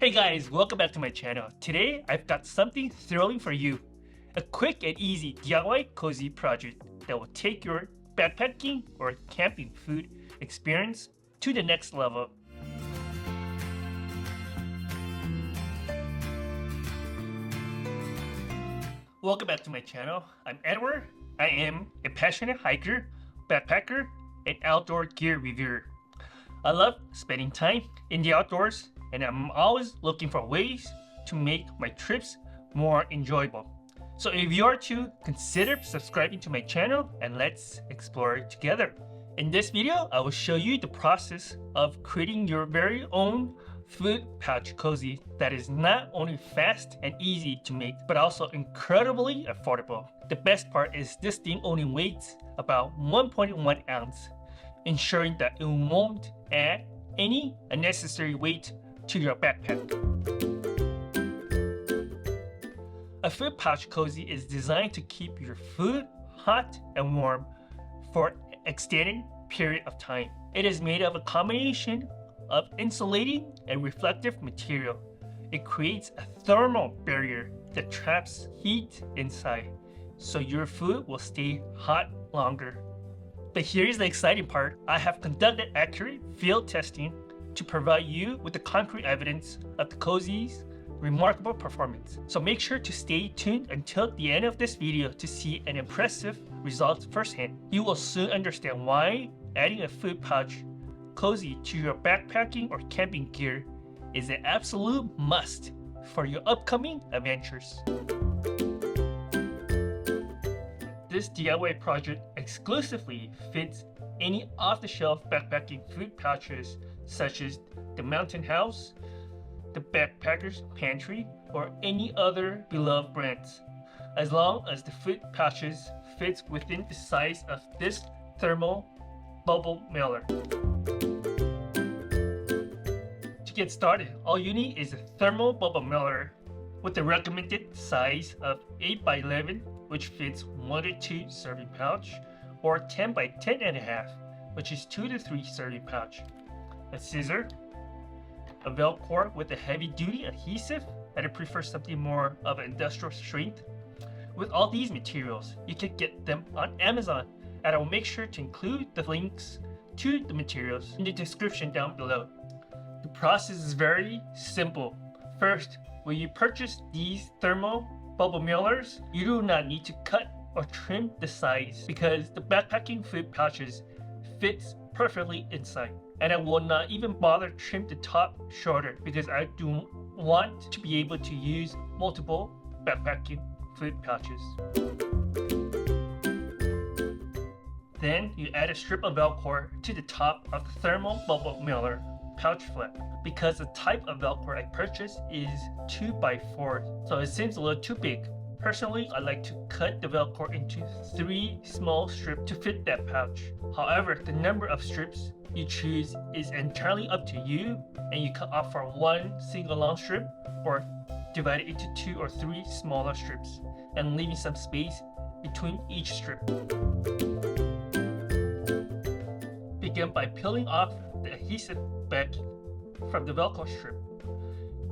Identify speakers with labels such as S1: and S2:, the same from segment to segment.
S1: Hey guys, welcome back to my channel. Today I've got something thrilling for you. A quick and easy DIY cozy project that will take your backpacking or camping food experience to the next level. Welcome back to my channel. I'm Edward. I am a passionate hiker, backpacker, and outdoor gear reviewer. I love spending time in the outdoors, and I'm always looking for ways to make my trips more enjoyable. So if you are to, consider subscribing to my channel and let's explore it together. In this video, I will show you the process of creating your very own food pouch cozy that is not only fast and easy to make, but also incredibly affordable. The best part is this thing only weighs about 1.1 ounce, ensuring that it won't add any unnecessary weight to your backpack. A food pouch cozy is designed to keep your food hot and warm for an extended period of time. It is made of a combination of insulating and reflective material. It creates a thermal barrier that traps heat inside, so your food will stay hot longer. But here's the exciting part. I have conducted accurate field testing to provide you with the concrete evidence of the Koozee's remarkable performance. So make sure to stay tuned until the end of this video to see an impressive result firsthand. You will soon understand why adding a food pouch Koozie to your backpacking or camping gear is an absolute must for your upcoming adventures. This DIY project exclusively fits any off-the-shelf backpacking food pouches such as the Mountain House, the Backpacker's Pantry, or any other beloved brands, as long as the food pouches fits within the size of this thermal bubble mailer. To get started, all you need is a thermal bubble mailer with the recommended size of 8 by 11, which fits 1 to 2 serving pouch, or 10 by 10 and a half, which is 2 to 3 serving pouch. A scissor, a Velcro with a heavy-duty adhesive, and I prefer something more of an industrial strength. With all these materials, you can get them on Amazon, and I will make sure to include the links to the materials in the description down below. The process is very simple. First, when you purchase these thermal bubble mailers, you do not need to cut or trim the sides because the backpacking food pouches fits perfectly inside. And I will not even bother trim the top shorter because I do want to be able to use multiple backpacking food pouches. Then you add a strip of Velcro to the top of the thermal bubble mailer pouch flap. Because the type of Velcro I purchased is 2 by 4, so it seems a little too big. Personally, I like to cut the Velcro into 3 small strips to fit that pouch. However, the number of strips you choose is entirely up to you, and you can opt for 1 single long strip or divide it into 2 or 3 smaller strips and leaving some space between each strip. Begin by peeling off the adhesive backing from the Velcro strip.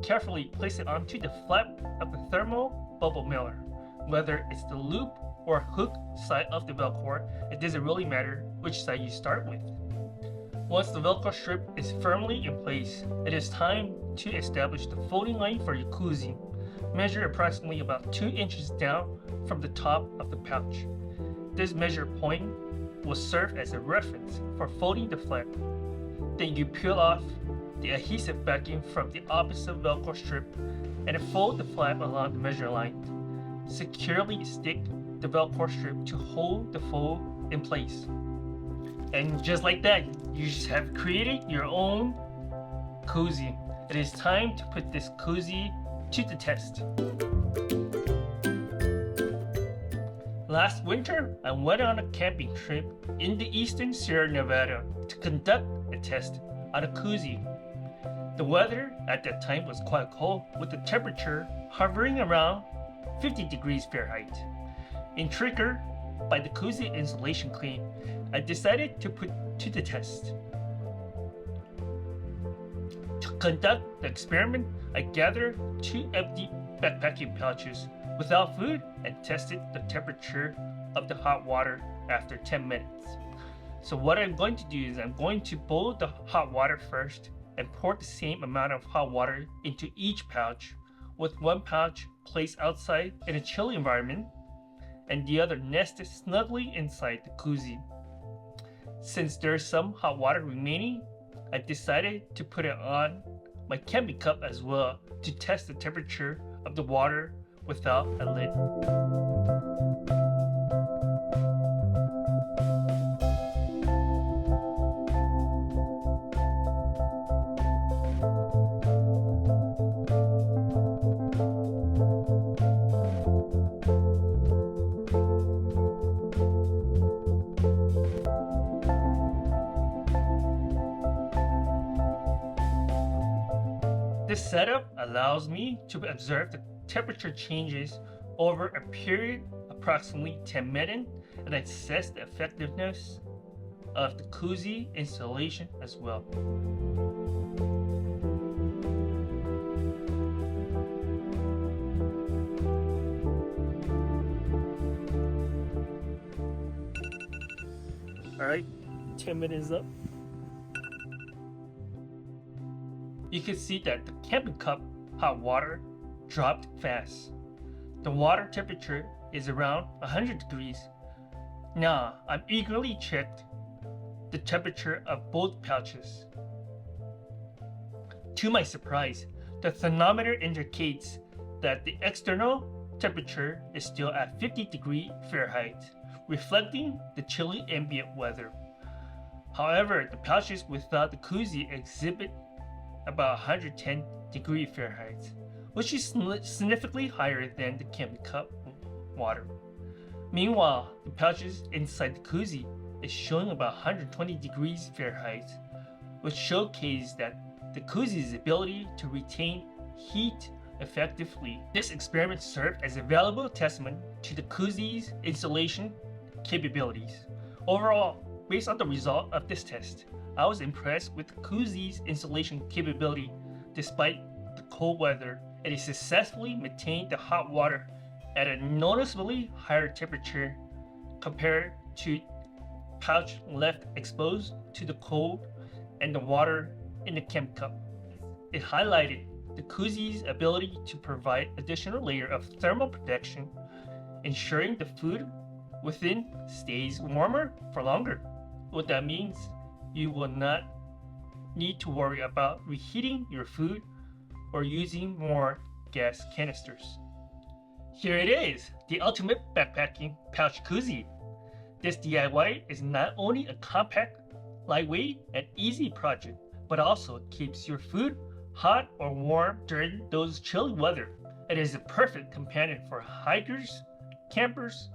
S1: Carefully place it onto the flap of the thermal bubble mailer. Whether it's the loop or hook side of the Velcro, it doesn't really matter which side you start with. Once the Velcro strip is firmly in place, it is time to establish the folding line for your Koozie. Measure approximately about 2 inches down from the top of the pouch. This measure point will serve as a reference for folding the flap. Then you peel off the adhesive backing from the opposite Velcro strip and fold the flap along the measure line. Securely stick the Velcro strip to hold the fold in place. And just like that, you just have created your own Koozie. It is time to put this Koozie to the test. Last winter, I went on a camping trip in the eastern Sierra Nevada to conduct a test on a Koozie. The weather at that time was quite cold, with the temperature hovering around 50 degrees Fahrenheit. Intrigued by the Koozie insulation claim, I decided to put to the test. To conduct the experiment, I gathered 2 empty backpacking pouches without food and tested the temperature of the hot water after 10 minutes. So what I'm going to do is I'm going to boil the hot water first and pour the same amount of hot water into each pouch, with one pouch placed outside in a chilly environment and the other nested snugly inside the koozie. Since there's some hot water remaining, I decided to put it on my camping cup as well to test the temperature of the water without a lid. This setup allows me to observe the temperature changes over a period approximately 10 minutes and assess the effectiveness of the Koozie installation as well. Alright, 10 minutes up. You can see that the camping cup hot water dropped fast. The water temperature is around 100 degrees. Now, I'm eagerly checked the temperature of both pouches. To my surprise, the thermometer indicates that the external temperature is still at 50 degrees Fahrenheit, reflecting the chilly ambient weather. However, the pouches without the Koozie exhibit about 110 degrees Fahrenheit, which is significantly higher than the camping cup water. Meanwhile, the pouches inside the Koozie is showing about 120 degrees Fahrenheit, which showcases that the Koozie's ability to retain heat effectively. This experiment served as a valuable testament to the Koozie's installation capabilities. Overall, based on the result of this test, I was impressed with the Koozie's installation capability despite the cold weather, and it successfully maintained the hot water at a noticeably higher temperature compared to pouch left exposed to the cold and the water in the camp cup. It highlighted the Koozie's ability to provide additional layer of thermal protection, ensuring the food within stays warmer for longer. What that means, you will not need to worry about reheating your food or using more gas canisters. Here it is, the ultimate backpacking pouch Koozie. This DIY is not only a compact, lightweight, and easy project, but also keeps your food hot or warm during those chilly weather. It is a perfect companion for hikers, campers,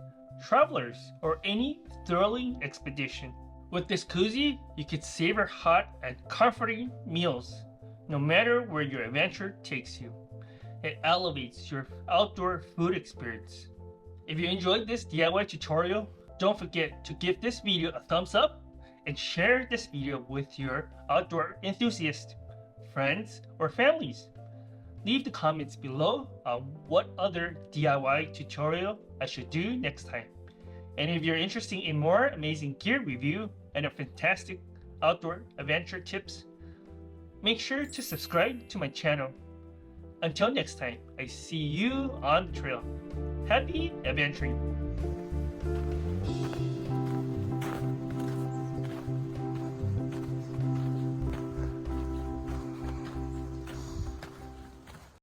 S1: travelers, or any thrilling expedition. With this Koozie, you can savor hot and comforting meals, no matter where your adventure takes you. It elevates your outdoor food experience. If you enjoyed this DIY tutorial, don't forget to give this video a thumbs up and share this video with your outdoor enthusiasts, friends, or families. Leave the comments below on what other DIY tutorial I should do next time. And if you're interested in more amazing gear review and a fantastic outdoor adventure tips, make sure to subscribe to my channel. Until next time, I see you on the trail. Happy adventuring!